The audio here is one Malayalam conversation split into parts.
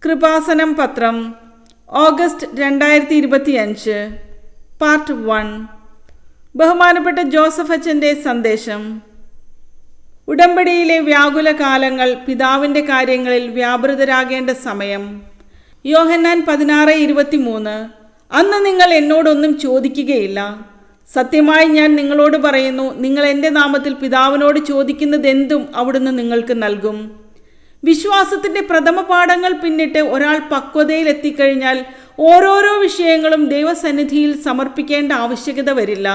കൃപാസനം പത്രം ഓഗസ്റ്റ് 2025 പാർട്ട് 1. ബഹുമാനപ്പെട്ട ജോസഫ് അച്ഛൻ്റെ സന്ദേശം. ഉടമ്പടിയിലെ വ്യാകുല കാലങ്ങൾ, പിതാവിൻ്റെ കാര്യങ്ങളിൽ വ്യാപൃതരാകേണ്ട സമയം. യോഹന്നാൻ 16:23. അന്ന് നിങ്ങൾ എന്നോടൊന്നും ചോദിക്കുകയില്ല. സത്യമായി ഞാൻ നിങ്ങളോട് പറയുന്നു, നിങ്ങൾ എൻ്റെ നാമത്തിൽ പിതാവിനോട് ചോദിക്കുന്നതെന്തും അവിടുന്ന് നിങ്ങൾക്ക് നൽകും. വിശ്വാസത്തിൻ്റെ പ്രഥമ പാഠങ്ങൾ പിന്നിട്ട് ഒരാൾ പക്വതയിൽ എത്തിക്കഴിഞ്ഞാൽ ഓരോരോ വിഷയങ്ങളും ദൈവസന്നിധിയിൽ സമർപ്പിക്കേണ്ട ആവശ്യകത വരില്ല.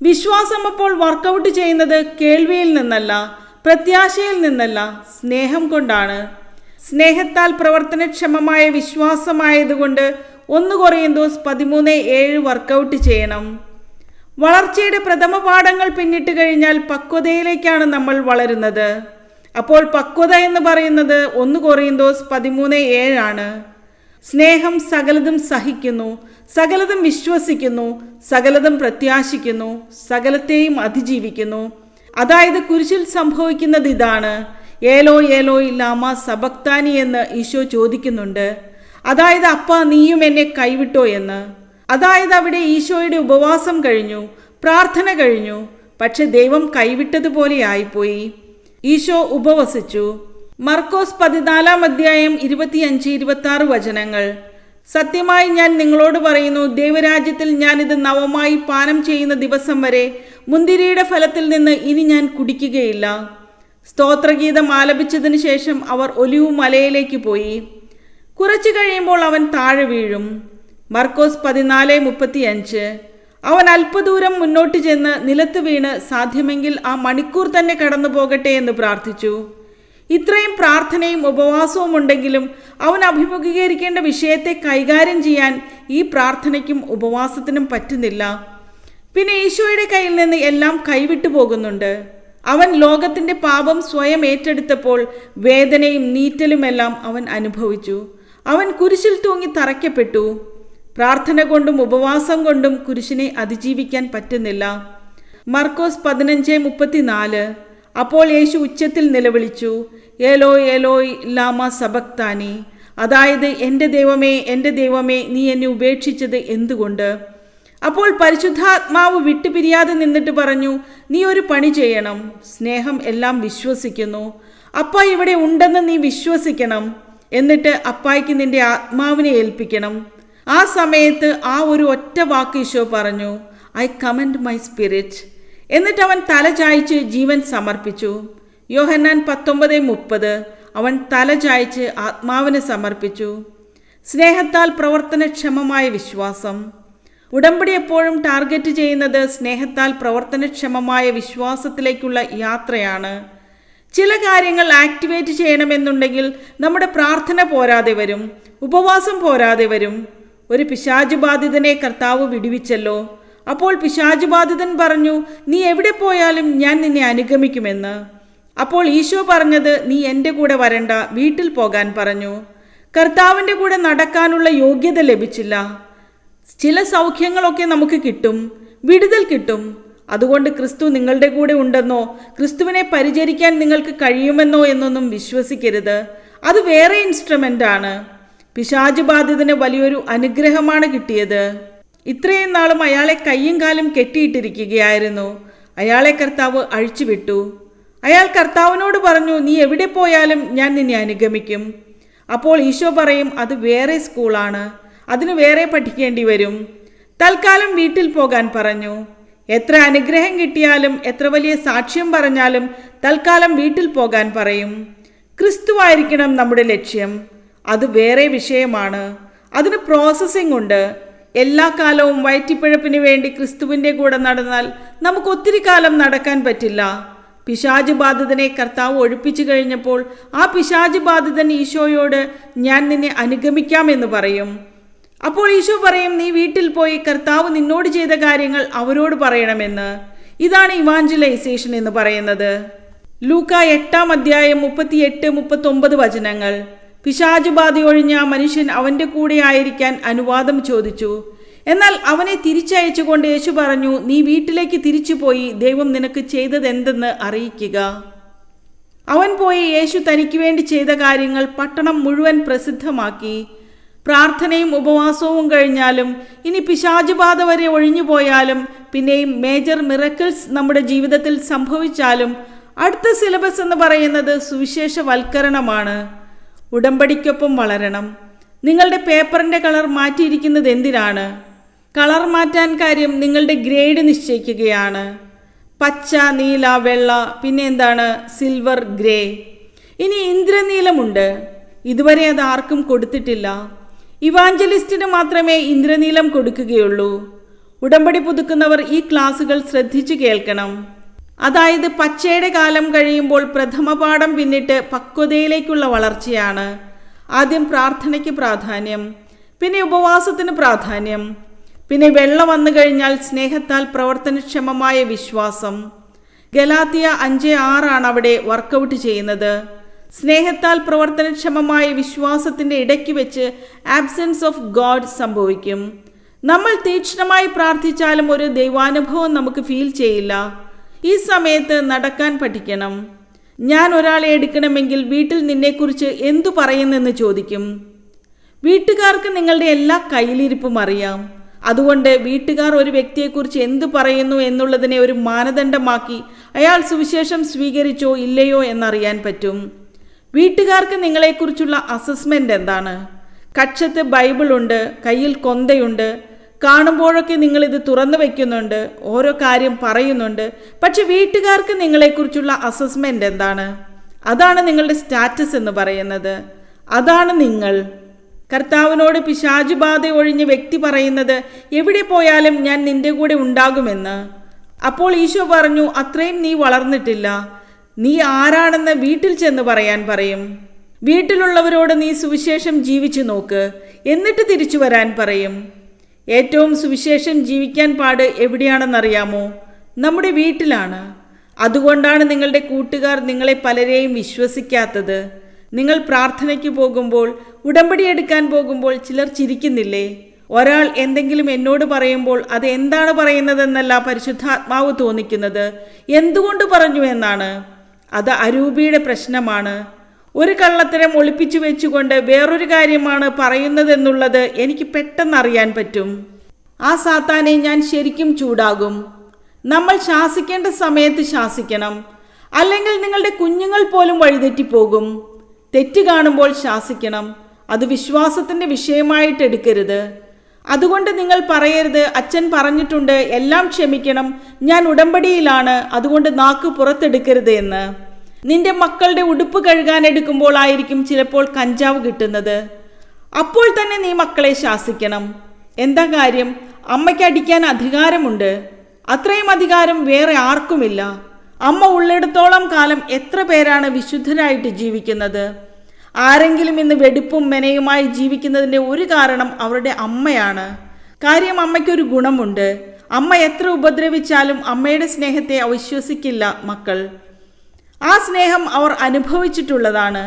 വിശ്വാസം അപ്പോൾ വർക്കൗട്ട് ചെയ്യുന്നത് കേൾവിയിൽ നിന്നല്ല, പ്രത്യാശയിൽ നിന്നല്ല, സ്നേഹം കൊണ്ടാണ്. സ്നേഹത്താൽ പ്രവർത്തനക്ഷമമായ വിശ്വാസമായതുകൊണ്ട് 1 കൊറിന്തോസ് 13:7 വർക്കൗട്ട് ചെയ്യണം. വളർച്ചയുടെ പ്രഥമ പാഠങ്ങൾ പിന്നിട്ട് കഴിഞ്ഞാൽ പക്വതയിലേക്കാണ് നമ്മൾ വളരുന്നത്. അപ്പോൾ പക്വത എന്ന് പറയുന്നത് 1 കൊറിന്തോസ് 13:7 ആണ്. സ്നേഹം സകലതും സഹിക്കുന്നു, സകലതും വിശ്വസിക്കുന്നു, സകലതും പ്രത്യാശിക്കുന്നു, സകലത്തെയും അതിജീവിക്കുന്നു. അതായത് കുരിശിൽ സംഭവിക്കുന്നത് ഇതാണ്: ഏലോയ് ഏലോയ് ലാമാ സബക്താനി എന്ന് ഈശോ ചോദിക്കുന്നുണ്ട്. അതായത് അപ്പാ, നീയും എന്നെ കൈവിട്ടോ എന്ന്. അതായത് അവിടെ ഈശോയുടെ ഉപവാസം കഴിഞ്ഞു, പ്രാർത്ഥന കഴിഞ്ഞു. പക്ഷെ ദൈവം കൈവിട്ടതുപോലെ ആയിപ്പോയി. ഈശോ ഉപവസിച്ചു. മർക്കോസ് 14:25-26 വചനങ്ങൾ. സത്യമായി ഞാൻ നിങ്ങളോട് പറയുന്നു, ദൈവരാജ്യത്തിൽ ഞാനിത് നവമായി പാനം ചെയ്യുന്ന ദിവസം വരെ മുന്തിരിയുടെ ഫലത്തിൽ നിന്ന് ഇനി ഞാൻ കുടിക്കുകയില്ല. സ്തോത്രഗീതം ആലപിച്ചതിന് ശേഷം അവർ ഒലിവ് മലയിലേക്ക് പോയി. കുറച്ചു കഴിയുമ്പോൾ അവൻ താഴെ വീഴും. മർക്കോസ് 14:35. അവൻ അല്പദൂരം മുന്നോട്ട് ചെന്ന് നിലത്ത് വീണ് സാധ്യമെങ്കിൽ ആ മണിക്കൂർ തന്നെ കടന്നു പോകട്ടെ എന്ന് പ്രാർത്ഥിച്ചു. ഇത്രയും പ്രാർത്ഥനയും ഉപവാസവും ഉണ്ടെങ്കിലും അവൻ അഭിമുഖീകരിക്കേണ്ട വിഷയത്തെ കൈകാര്യം ചെയ്യാൻ ഈ പ്രാർത്ഥനയ്ക്കും ഉപവാസത്തിനും പറ്റുന്നില്ല. പിന്നെ ഈശോയുടെ കയ്യിൽ നിന്ന് എല്ലാം കൈവിട്ടു പോകുന്നുണ്ട്. അവൻ ലോകത്തിൻ്റെ പാപം സ്വയം ഏറ്റെടുത്തപ്പോൾ വേദനയും നീറ്റലുമെല്ലാം അവൻ അനുഭവിച്ചു. അവൻ കുരിശിൽ തൂങ്ങി തറയ്ക്കപ്പെട്ടു. പ്രാർത്ഥന കൊണ്ടും ഉപവാസം കൊണ്ടും കുരിശിനെ അതിജീവിക്കാൻ പറ്റുന്നില്ല. മർക്കോസ് 15:34. അപ്പോൾ യേശു ഉച്ചത്തിൽ നിലവിളിച്ചു, ഏലോയ് ഏലോയ് ലാമാ സബക്താനി. അതായത് എൻ്റെ ദൈവമേ, എൻ്റെ ദൈവമേ, നീ എന്നെ ഉപേക്ഷിച്ചത് എന്തുകൊണ്ട്? അപ്പോൾ പരിശുദ്ധാത്മാവ് വിട്ടുപിരിയാതെ നിന്നിട്ട് പറഞ്ഞു, നീ ഒരു പണി ചെയ്യണം. സ്നേഹം എല്ലാം വിശ്വസിക്കുന്നു. അപ്പ ഇവിടെ ഉണ്ടെന്ന് നീ വിശ്വസിക്കണം. എന്നിട്ട് അപ്പായ്ക്ക് നിന്റെ ആത്മാവിനെ ഏൽപ്പിക്കണം. ആ സമയത്ത് ആ ഒരു ഒറ്റ വാക്ക് ഈശോ പറഞ്ഞു, ഐ കമൻഡ് മൈ സ്പിരിറ്റ്. എന്നിട്ട് അവൻ തല ചായ്ച്ച് ജീവൻ സമർപ്പിച്ചു. യോഹന്നാൻ 19:30. അവൻ തല ചായ്ച്ച് ആത്മാവിനെ സമർപ്പിച്ചു. സ്നേഹത്താൽ പ്രവർത്തനക്ഷമമായ വിശ്വാസം. ഉടമ്പടി എപ്പോഴും ടാർഗറ്റ് ചെയ്യുന്നത് സ്നേഹത്താൽ പ്രവർത്തനക്ഷമമായ വിശ്വാസത്തിലേക്കുള്ള യാത്രയാണ്. ചില കാര്യങ്ങൾ ആക്ടിവേറ്റ് ചെയ്യണമെന്നുണ്ടെങ്കിൽ നമ്മുടെ പ്രാർത്ഥന പോരാതെ വരും, ഉപവാസം പോരാതെ വരും. ഒരു പിശാച് ബാധിതനെ കർത്താവ് വിടുവിച്ചല്ലോ. അപ്പോൾ പിശാച് ബാധിതൻ പറഞ്ഞു, നീ എവിടെ പോയാലും ഞാൻ നിന്നെ അനുഗമിക്കുമെന്ന്. അപ്പോൾ ഈശോ പറഞ്ഞത്, നീ എൻ്റെ കൂടെ വരണ്ട, വീട്ടിൽ പോകാൻ പറഞ്ഞു. കർത്താവിൻ്റെ കൂടെ നടക്കാനുള്ള യോഗ്യത ലഭിച്ചില്ല. ചില സൗഖ്യങ്ങളൊക്കെ നമുക്ക് കിട്ടും, വിടുതൽ കിട്ടും. അതുകൊണ്ട് ക്രിസ്തു നിങ്ങളുടെ കൂടെ ഉണ്ടെന്നോ ക്രിസ്തുവിനെ പരിചരിക്കാൻ നിങ്ങൾക്ക് കഴിയുമെന്നോ എന്നൊന്നും വിശ്വസിക്കരുത്. അത് വേറെ ഇൻസ്ട്രുമെൻ്റ് ആണ്. പിശാച് ബാധിതന് വലിയൊരു അനുഗ്രഹമാണ് കിട്ടിയത്. ഇത്രയും നാളും അയാളെ കയ്യും കാലും കെട്ടിയിട്ടിരിക്കുകയായിരുന്നു. അയാളെ കർത്താവ് അഴിച്ചുവിട്ടു. അയാൾ കർത്താവിനോട് പറഞ്ഞു, നീ എവിടെ പോയാലും ഞാൻ നിന്നെ അനുഗമിക്കും. അപ്പോൾ ഈശോ പറയും, അത് വേറെ സ്കൂളാണ്, അതിന് വേറെ പഠിക്കേണ്ടി വരും. തൽക്കാലം വീട്ടിൽ പോകാൻ പറഞ്ഞു. എത്ര അനുഗ്രഹം കിട്ടിയാലും എത്ര വലിയ സാക്ഷ്യം പറഞ്ഞാലും തൽക്കാലം വീട്ടിൽ പോകാൻ പറയും. ക്രിസ്തുവായിരിക്കണം നമ്മുടെ ലക്ഷ്യം. അത് വേറെ വിഷയമാണ്. അതിന് പ്രോസസ്സിംഗ് ഉണ്ട്. എല്ലാ കാലവും വയറ്റിപ്പിഴപ്പിന് വേണ്ടി ക്രിസ്തുവിൻ്റെ കൂടെ നടന്നാൽ നമുക്ക് ഒത്തിരി കാലം നടക്കാൻ പറ്റില്ല. പിശാച് ബാധിതനെ കർത്താവ് ഒഴിപ്പിച്ചു കഴിഞ്ഞപ്പോൾ ആ പിശാച് ബാധിതൻ ഈശോയോട്, ഞാൻ നിന്നെ അനുഗമിക്കാമെന്ന് പറയും. അപ്പോൾ ഈശോ പറയും, നീ വീട്ടിൽ പോയി കർത്താവ് നിന്നോട് ചെയ്ത കാര്യങ്ങൾ അവരോട് പറയണമെന്ന്. ഇതാണ് ഇവാഞ്ചലൈസേഷൻ എന്ന് പറയുന്നത്. ലൂക്ക 8:38-39 വചനങ്ങൾ. പിശാച് ബാധയൊഴിഞ്ഞ മനുഷ്യൻ അവൻ്റെ കൂടെ ആയിരിക്കാൻ അനുവാദം ചോദിച്ചു. എന്നാൽ അവനെ തിരിച്ചയച്ചുകൊണ്ട് യേശു പറഞ്ഞു, നീ വീട്ടിലേക്ക് തിരിച്ചുപോയി ദൈവം നിനക്ക് ചെയ്തതെന്തെന്ന് അറിയിക്കുക. അവൻ പോയി യേശു തനിക്ക് വേണ്ടി ചെയ്ത കാര്യങ്ങൾ പട്ടണം മുഴുവൻ പ്രസിദ്ധമാക്കി. പ്രാർത്ഥനയും ഉപവാസവും കഴിഞ്ഞാലും ഇനി പിശാചുബാധ വരെ ഒഴിഞ്ഞുപോയാലും പിന്നെയും മേജർ മിറക്കിൾസ് നമ്മുടെ ജീവിതത്തിൽ സംഭവിച്ചാലും അടുത്ത സിലബസ് എന്ന് പറയുന്നത് സുവിശേഷവൽക്കരണമാണ്. ഉടമ്പടിക്കൊപ്പം വളരണം. നിങ്ങളുടെ പേപ്പറിൻ്റെ കളർ മാറ്റിയിരിക്കുന്നത് എന്തിനാണ്? കളർ മാറ്റാൻ കാര്യം നിങ്ങളുടെ ഗ്രേഡ് നിശ്ചയിക്കുകയാണ്. പച്ച, നീല, വെള്ള, പിന്നെ എന്താണ് സിൽവർ, ഗ്രേ. ഇനി ഇന്ദ്രനീലമുണ്ട്. ഇതുവരെ അത് ആർക്കും കൊടുത്തിട്ടില്ല. ഇവാഞ്ചലിസ്റ്റിന് മാത്രമേ ഇന്ദ്രനീലം കൊടുക്കുകയുള്ളൂ. ഉടമ്പടി പുതുക്കുന്നവർ ഈ ക്ലാസുകൾ ശ്രദ്ധിച്ചു കേൾക്കണം. അതായത് പച്ചയുടെ കാലം കഴിയുമ്പോൾ പ്രഥമ പാഠം പിന്നിട്ട് പക്വതയിലേക്കുള്ള വളർച്ചയാണ്. ആദ്യം പ്രാർത്ഥനയ്ക്ക് പ്രാധാന്യം, പിന്നെ ഉപവാസത്തിന് പ്രാധാന്യം, പിന്നെ വെള്ള വന്നു കഴിഞ്ഞാൽ സ്നേഹത്താൽ പ്രവർത്തനക്ഷമമായ വിശ്വാസം. ഗലാത്യ 5:6 അവിടെ വർക്കൗട്ട് ചെയ്യുന്നത്. സ്നേഹത്താൽ പ്രവർത്തനക്ഷമമായ വിശ്വാസത്തിൻ്റെ ഇടയ്ക്ക് വെച്ച് ആബ്സെൻസ് ഓഫ് ഗോഡ് സംഭവിക്കും. നമ്മൾ തീക്ഷ്ണമായി പ്രാർത്ഥിച്ചാലും ഒരു ദൈവാനുഭവം നമുക്ക് ഫീൽ ചെയ്യില്ല. ഈ സമയത്ത് നടക്കാൻ പഠിക്കണം. ഞാൻ ഒരാളെ എടുക്കണമെങ്കിൽ വീട്ടിൽ നിന്നെക്കുറിച്ച് എന്തു പറയുന്നെന്ന് ചോദിക്കും. വീട്ടുകാർക്ക് നിങ്ങളുടെ എല്ലാ കയ്യിലിരിപ്പും അറിയാം. അതുകൊണ്ട് വീട്ടുകാർ ഒരു വ്യക്തിയെക്കുറിച്ച് എന്തു പറയുന്നു എന്നുള്ളതിനെ ഒരു മാനദണ്ഡമാക്കി അയാൾ സുവിശേഷം സ്വീകരിച്ചോ ഇല്ലയോ എന്നറിയാൻ പറ്റും. വീട്ടുകാർക്ക് നിങ്ങളെക്കുറിച്ചുള്ള അസസ്മെൻ്റ് എന്താണ്? കക്ഷത്ത് ബൈബിളുണ്ട്, കയ്യിൽ കൊന്തയുണ്ട്, കാണുമ്പോഴൊക്കെ നിങ്ങളിത് തുറന്നു വയ്ക്കുന്നുണ്ട്, ഓരോ കാര്യം പറയുന്നുണ്ട്. പക്ഷെ വീട്ടുകാർക്ക് നിങ്ങളെക്കുറിച്ചുള്ള അസസ്മെൻ്റ് എന്താണ്? അതാണ് നിങ്ങളുടെ സ്റ്റാറ്റസ് എന്ന് പറയുന്നത്. അതാണ് നിങ്ങൾ. കർത്താവിനോട് പിശാചുബാധ ഒഴിഞ്ഞ വ്യക്തി പറയുന്നത്, എവിടെ പോയാലും ഞാൻ നിന്റെ കൂടെ ഉണ്ടാകുമെന്ന്. അപ്പോൾ ഈശോ പറഞ്ഞു, അത്രയും നീ വളർന്നിട്ടില്ല. നീ ആരാണെന്ന് വീട്ടിൽ ചെന്ന് പറയാൻ പറയും. വീട്ടിലുള്ളവരോട് നീ സുവിശേഷം ജീവിച്ചു നോക്ക്, എന്നിട്ട് തിരിച്ചു വരാൻ പറയും. ഏറ്റവും സുവിശേഷം ജീവിക്കാൻ പാട് എവിടെയാണെന്നറിയാമോ? നമ്മുടെ വീട്ടിലാണ്. അതുകൊണ്ടാണ് നിങ്ങളുടെ കൂട്ടുകാർ നിങ്ങളെ പലരെയും വിശ്വസിക്കാത്തത്. നിങ്ങൾ പ്രാർത്ഥനയ്ക്ക് പോകുമ്പോൾ, ഉടമ്പടി എടുക്കാൻ പോകുമ്പോൾ ചിലർ ചിരിക്കുന്നില്ലേ? ഒരാൾ എന്തെങ്കിലും എന്നോട് പറയുമ്പോൾ അത് എന്താണ് പറയുന്നതെന്നല്ല പരിശുദ്ധാത്മാവ് തോന്നിക്കുന്നത്, എന്തുകൊണ്ട് പറഞ്ഞു എന്നാണ്. അത് അരൂപിയുടെ പ്രശ്നമാണ്. ഒരു കള്ളത്തരം ഒളിപ്പിച്ചു വെച്ചുകൊണ്ട് വേറൊരു കാര്യമാണ് പറയുന്നതെന്നുള്ളത് എനിക്ക് പെട്ടെന്ന് അറിയാൻ പറ്റും. ആ സാത്താനെ ഞാൻ ശരിക്കും ചൂടാകും. നമ്മൾ ശാസിക്കേണ്ട സമയത്ത് ശാസിക്കണം, അല്ലെങ്കിൽ നിങ്ങളുടെ കുഞ്ഞുങ്ങൾ പോലും വഴിതെറ്റിപ്പോകും. തെറ്റ് കാണുമ്പോൾ ശാസിക്കണം. അത് വിശ്വാസത്തിൻ്റെ വിഷയമായിട്ട് എടുക്കരുത്. അതുകൊണ്ട് നിങ്ങൾ പറയരുത്, അച്ഛൻ പറഞ്ഞിട്ടുണ്ട് എല്ലാം ക്ഷമിക്കണം, ഞാൻ ഉടമ്പടിയിലാണ്, അതുകൊണ്ട് നാക്ക് പുറത്തെടുക്കരുത് എന്ന്. നിന്റെ മക്കളുടെ ഉടുപ്പ് കഴുകാൻ എടുക്കുമ്പോൾ ആയിരിക്കും ചിലപ്പോൾ കഞ്ചാവ് കിട്ടുന്നത്. അപ്പോൾ തന്നെ നീ മക്കളെ ശാസിക്കണം. എന്താ കാര്യം? അമ്മയ്ക്ക് അടിക്കാൻ അധികാരമുണ്ട്. അത്രയും അധികാരം വേറെ ആർക്കുമില്ല. അമ്മ ഉള്ളിടത്തോളം കാലം എത്ര പേരാണ് വിശുദ്ധരായിട്ട് ജീവിക്കുന്നത്? ആരെങ്കിലും ഇന്ന് വെടിപ്പും മെനയുമായി ജീവിക്കുന്നതിൻ്റെ ഒരു കാരണം അവരുടെ അമ്മയാണ്. കാര്യം, അമ്മയ്ക്കൊരു ഗുണമുണ്ട്. അമ്മ എത്ര ഉപദ്രവിച്ചാലും അമ്മയുടെ സ്നേഹത്തെ അവിശ്വസിക്കില്ല മക്കൾ. ആ സ്നേഹം അവർ അനുഭവിച്ചിട്ടുള്ളതാണ്.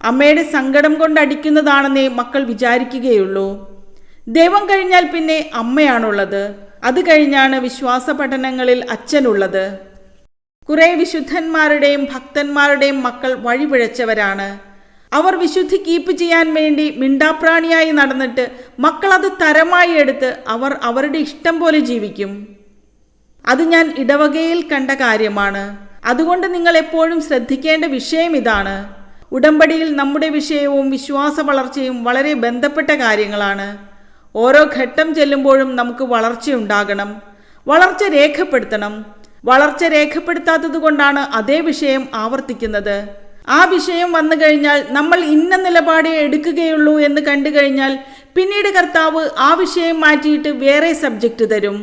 അമ്മയുടെ സങ്കടം കൊണ്ടടിക്കുന്നതാണെന്നേ മക്കൾ വിചാരിക്കുകയുള്ളൂ. ദൈവം കഴിഞ്ഞാൽ പിന്നെ അമ്മയാണുള്ളത്. അത് കഴിഞ്ഞാണ് വിശ്വാസ പഠനങ്ങളിൽ അച്ഛനുള്ളത്. കുറേ വിശുദ്ധന്മാരുടെയും ഭക്തന്മാരുടെയും മക്കൾ വഴിപിഴച്ചവരാണ്. അവർ വിശുദ്ധി കീപ്പ് ചെയ്യാൻ വേണ്ടി മിണ്ടാപ്രാണിയായി നടന്നിട്ട് മക്കൾ അത് തരമായി എടുത്ത് അവർ അവരുടെ ഇഷ്ടം പോലെ ജീവിക്കും. അത് ഞാൻ ഇടവകയിൽ കണ്ട കാര്യമാണ്. അതുകൊണ്ട് നിങ്ങൾ എപ്പോഴും ശ്രദ്ധിക്കേണ്ട വിഷയം ഇതാണ്. ഉടമ്പടിയിൽ നമ്മുടെ വിഷയവും വിശ്വാസ വളർച്ചയും വളരെ ബന്ധപ്പെട്ട കാര്യങ്ങളാണ്. ഓരോ ഘട്ടം ചെല്ലുമ്പോഴും നമുക്ക് വളർച്ചയുണ്ടാകണം, വളർച്ച രേഖപ്പെടുത്തണം. വളർച്ച രേഖപ്പെടുത്താത്തത് കൊണ്ടാണ് അതേ വിഷയം ആവർത്തിക്കുന്നത്. ആ വിഷയം വന്നു കഴിഞ്ഞാൽ നമ്മൾ ഇന്ന നിലപാടേ എടുക്കുകയുള്ളൂ എന്ന് കണ്ടു കഴിഞ്ഞാൽ പിന്നീട് കർത്താവ് ആ വിഷയം മാറ്റിയിട്ട് വേറെ സബ്ജക്റ്റ് തരും.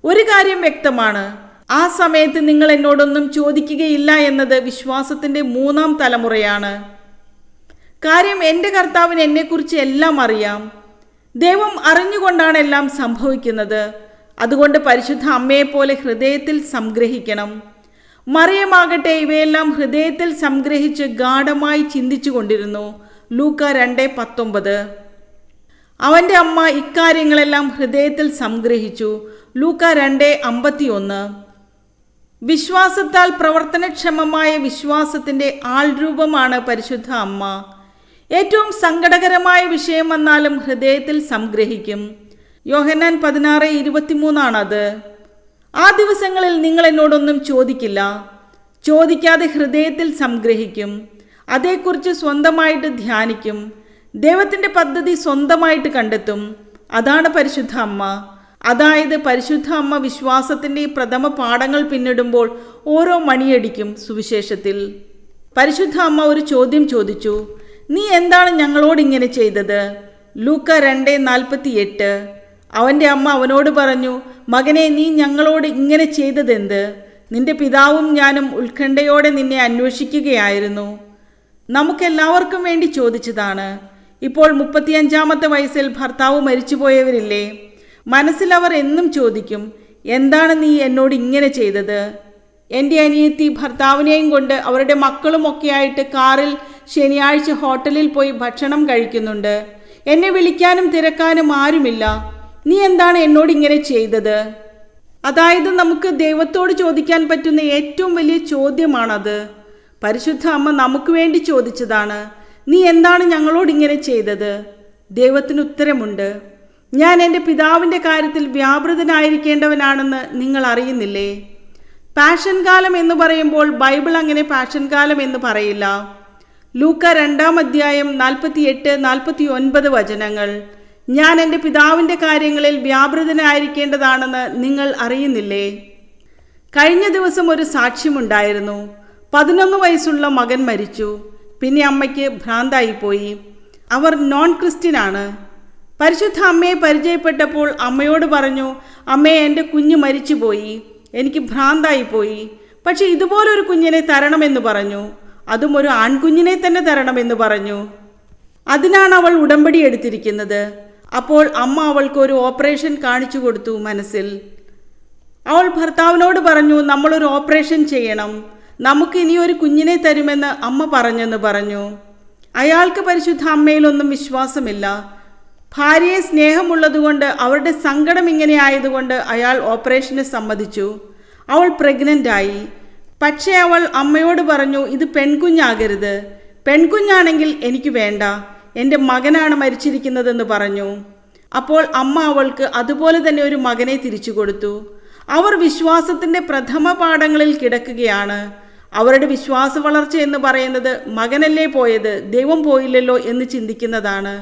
ഒരു കാര്യം വ്യക്തമാണ്, ആ സമയത്ത് നിങ്ങൾ എന്നോടൊന്നും ചോദിക്കുകയില്ല എന്നത് വിശ്വാസത്തിൻ്റെ 3-ാം തലമുറയാണ്. കാര്യം, എൻ്റെ കർത്താവിന് എന്നെക്കുറിച്ച് എല്ലാം അറിയാം. ദൈവം അറിഞ്ഞുകൊണ്ടാണ് എല്ലാം സംഭവിക്കുന്നത്. അതുകൊണ്ട് പരിശുദ്ധ അമ്മയെപ്പോലെ ഹൃദയത്തിൽ സംഗ്രഹിക്കണം. മറിയമാകട്ടെ ഇവയെല്ലാം ഹൃദയത്തിൽ സംഗ്രഹിച്ച് ഗാഢമായി ചിന്തിച്ചു കൊണ്ടിരുന്നു. ലൂക്ക 2:19. അവൻ്റെ അമ്മ ഇക്കാര്യങ്ങളെല്ലാം ഹൃദയത്തിൽ സംഗ്രഹിച്ചു. ലൂക്ക 2:51. വിശ്വാസത്താൽ പ്രവർത്തനക്ഷമമായ വിശ്വാസത്തിന്റെ ആൾരൂപമാണ് പരിശുദ്ധ അമ്മ. ഏറ്റവും സങ്കടകരമായ വിഷയം വന്നാലും ഹൃദയത്തിൽ സംഗ്രഹിക്കും. യോഹന്നാൻ 16:23 ആ ദിവസങ്ങളിൽ നിങ്ങൾ എന്നോടൊന്നും ചോദിക്കില്ല. ചോദിക്കാതെ ഹൃദയത്തിൽ സംഗ്രഹിക്കും. അതേക്കുറിച്ച് സ്വന്തമായിട്ട് ധ്യാനിക്കും. ദൈവത്തിൻ്റെ പദ്ധതി സ്വന്തമായിട്ട് കണ്ടെത്തും. അതാണ് പരിശുദ്ധ അമ്മ. അതായത് പരിശുദ്ധ അമ്മ വിശ്വാസത്തിൻ്റെ ഈ പ്രഥമ പാഠങ്ങൾ പിന്നിടുമ്പോൾ ഓരോ മണിയടിക്കും സുവിശേഷത്തിൽ. പരിശുദ്ധ അമ്മ ഒരു ചോദ്യം ചോദിച്ചു, നീ എന്താണ് ഞങ്ങളോട് ഇങ്ങനെ ചെയ്തത്? ലൂക്ക 2:48. അവൻ്റെ അമ്മ അവനോട് പറഞ്ഞു, മകനെ, നീ ഞങ്ങളോട് ഇങ്ങനെ ചെയ്തതെന്ത്? നിന്റെ പിതാവും ഞാനും ഉത്കണ്ഠയോടെ നിന്നെ അന്വേഷിക്കുകയായിരുന്നു. നമുക്കെല്ലാവർക്കും വേണ്ടി ചോദിച്ചതാണ്. ഇപ്പോൾ 35-ാമത്തെ വയസ്സിൽ ഭർത്താവ് മരിച്ചുപോയവരില്ലേ? മനസ്സിൽ അവർ എന്നും ചോദിക്കും, എന്താണ് നീ എന്നോട് ഇങ്ങനെ ചെയ്തത്? എൻ്റെ അനിയത്തി ഭർത്താവിനെയും കൊണ്ട് അവരുടെ മക്കളുമൊക്കെയായിട്ട് കാറിൽ ശനിയാഴ്ച ഹോട്ടലിൽ പോയി ഭക്ഷണം കഴിക്കുന്നുണ്ട്. എന്നെ വിളിക്കാനും തിരക്കാനും ആരുമില്ല. നീ എന്താണ് എന്നോട് ഇങ്ങനെ ചെയ്തത്? അതായത് നമുക്ക് ദൈവത്തോട് ചോദിക്കാൻ പറ്റുന്ന ഏറ്റവും വലിയ ചോദ്യമാണത്. പരിശുദ്ധ അമ്മ നമുക്ക് വേണ്ടി ചോദിച്ചതാണ്, നീ എന്താണ് ഞങ്ങളോട് ഇങ്ങനെ ചെയ്തത്? ദൈവത്തിന് ഉത്തരമുണ്ട്. ഞാൻ എൻ്റെ പിതാവിൻ്റെ കാര്യത്തിൽ വ്യാപൃതനായിരിക്കേണ്ടവനാണെന്ന് നിങ്ങൾ അറിയുന്നില്ലേ? പാഷൻ കാലം എന്ന് പറയുമ്പോൾ ബൈബിൾ അങ്ങനെ പാഷൻ കാലം എന്ന് പറയില്ല. ലൂക്ക 2:48-49 ഞാൻ എൻ്റെ പിതാവിൻ്റെ കാര്യങ്ങളിൽ വ്യാപൃതനായിരിക്കേണ്ടതാണെന്ന് നിങ്ങൾ അറിയുന്നില്ലേ? കഴിഞ്ഞ ദിവസം ഒരു സാക്ഷ്യമുണ്ടായിരുന്നു. 11 വയസ്സുള്ള മകൻ മരിച്ചു. പിന്നെ അമ്മയ്ക്ക് ഭ്രാന്തായിപ്പോയി. അവർ നോൺ ക്രിസ്ത്യനാണ്. പരിശുദ്ധ അമ്മയെ പരിചയപ്പെട്ടപ്പോൾ അമ്മയോട് പറഞ്ഞു, അമ്മേ, എൻ്റെ കുഞ്ഞ് മരിച്ചുപോയി, എനിക്ക് ഭ്രാന്തായിപ്പോയി. പക്ഷെ ഇതുപോലൊരു കുഞ്ഞിനെ തരണമെന്ന് പറഞ്ഞു. അതും ഒരു ആൺകുഞ്ഞിനെ തന്നെ തരണമെന്ന് പറഞ്ഞു. അതിനാണ് അവൾ ഉടമ്പടി എടുത്തിരിക്കുന്നത്. അപ്പോൾ അമ്മ അവൾക്ക് ഒരു ഓപ്പറേഷൻ കാണിച്ചു കൊടുത്തു മനസ്സിൽ. അവൾ ഭർത്താവിനോട് പറഞ്ഞു, നമ്മളൊരു ഓപ്പറേഷൻ ചെയ്യണം, നമുക്ക് ഇനിയൊരു കുഞ്ഞിനെ തരുമെന്ന് അമ്മ പറഞ്ഞെന്ന് പറഞ്ഞു. അയാൾക്ക് പരിശുദ്ധ അമ്മയിലൊന്നും വിശ്വാസമില്ല. ഭാര്യയെ സ്നേഹമുള്ളതുകൊണ്ട് അവരുടെ സങ്കടം ഇങ്ങനെ ആയതുകൊണ്ട് അയാൾ ഓപ്പറേഷന് സമ്മതിച്ചു. അവൾ പ്രഗ്നൻ്റായി. പക്ഷേ അവൾ അമ്മയോട് പറഞ്ഞു, ഇത് പെൺകുഞ്ഞാകരുത്. പെൺകുഞ്ഞാണെങ്കിൽ എനിക്ക് വേണ്ട, എൻ്റെ മകനാണ് മരിച്ചിരിക്കുന്നതെന്ന് പറഞ്ഞു. അപ്പോൾ അമ്മ അവൾക്ക് അതുപോലെ തന്നെ ഒരു മകനെ തിരിച്ചു കൊടുത്തു. അവർ വിശ്വാസത്തിൻ്റെ പ്രഥമ പാഠങ്ങളിൽ കിടക്കുകയാണ്. അവരുടെ വിശ്വാസ വളർച്ച എന്ന് പറയുന്നത് മകനല്ലേ പോയത്, ദൈവം പോയില്ലല്ലോ എന്ന് ചിന്തിക്കുന്നതാണ്.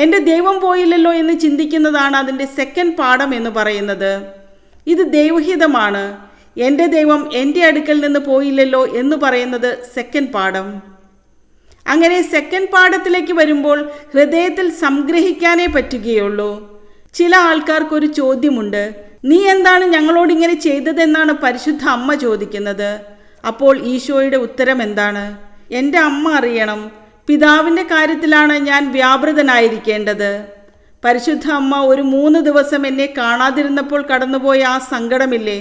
എൻ്റെ ദൈവം പോയില്ലല്ലോ എന്ന് ചിന്തിക്കുന്നതാണ് അതിൻ്റെ സെക്കൻഡ് പാഠം എന്ന് പറയുന്നത്. ഇത് ദൈവഹിതമാണ്. എൻ്റെ ദൈവം എൻ്റെ അടുക്കൽ നിന്ന് പോയില്ലല്ലോ എന്ന് പറയുന്നത് സെക്കൻഡ് പാഠം. അങ്ങനെ സെക്കൻഡ് പാഠത്തിലേക്ക് വരുമ്പോൾ ഹൃദയത്തിൽ സംഗ്രഹിക്കാനേ പറ്റുകയുള്ളൂ. ചില ആൾക്കാർക്കൊരു ചോദ്യമുണ്ട്, നീ എന്താണ് ഞങ്ങളോട് ഇങ്ങനെ ചെയ്തതെന്നാണ് പരിശുദ്ധ അമ്മ ചോദിക്കുന്നത്. അപ്പോൾ ഈശോയുടെ ഉത്തരം എന്താണ്? എൻ്റെ അമ്മ അറിയണം, പിതാവിൻ്റെ കാര്യത്തിലാണ് ഞാൻ വ്യാപൃതനായിരിക്കേണ്ടത്. പരിശുദ്ധ അമ്മ ഒരു 3 ദിവസം എന്നെ കാണാതിരുന്നപ്പോൾ കടന്നുപോയ ആ സങ്കടമില്ലേ,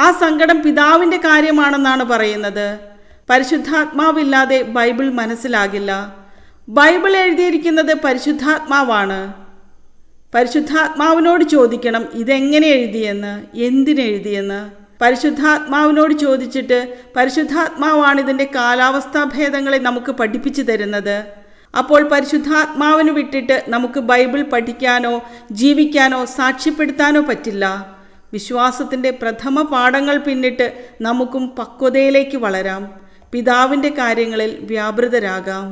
ആ സങ്കടം പിതാവിൻ്റെ കാര്യമാണെന്നാണ് പറയുന്നത്. പരിശുദ്ധാത്മാവില്ലാതെ ബൈബിൾ മനസ്സിലാകില്ല. ബൈബിൾ എഴുതിയിരിക്കുന്നത് പരിശുദ്ധാത്മാവാണ്. പരിശുദ്ധാത്മാവിനോട് ചോദിക്കണം ഇതെങ്ങനെ എഴുതിയെന്ന്, എന്തിനെഴുതിയെന്ന്. പരിശുദ്ധാത്മാവിനോട് ചോദിച്ചിട്ട് പരിശുദ്ധാത്മാവാണ് ഇതിൻ്റെ കാലാവസ്ഥാ ഭേദങ്ങളെ നമുക്ക് പഠിപ്പിച്ചു തരുന്നത്. അപ്പോൾ പരിശുദ്ധാത്മാവിന് വിട്ടിട്ട് നമുക്ക് ബൈബിൾ പഠിക്കാനോ ജീവിക്കാനോ സാക്ഷ്യപ്പെടുത്താനോ പറ്റില്ല. വിശ്വാസത്തിൻ്റെ പ്രഥമ പാഠങ്ങൾ പിന്നിട്ട് നമുക്കും പക്വതയിലേക്ക് വളരാം, പിതാവിൻ്റെ കാര്യങ്ങളിൽ വ്യാപൃതരാകാം.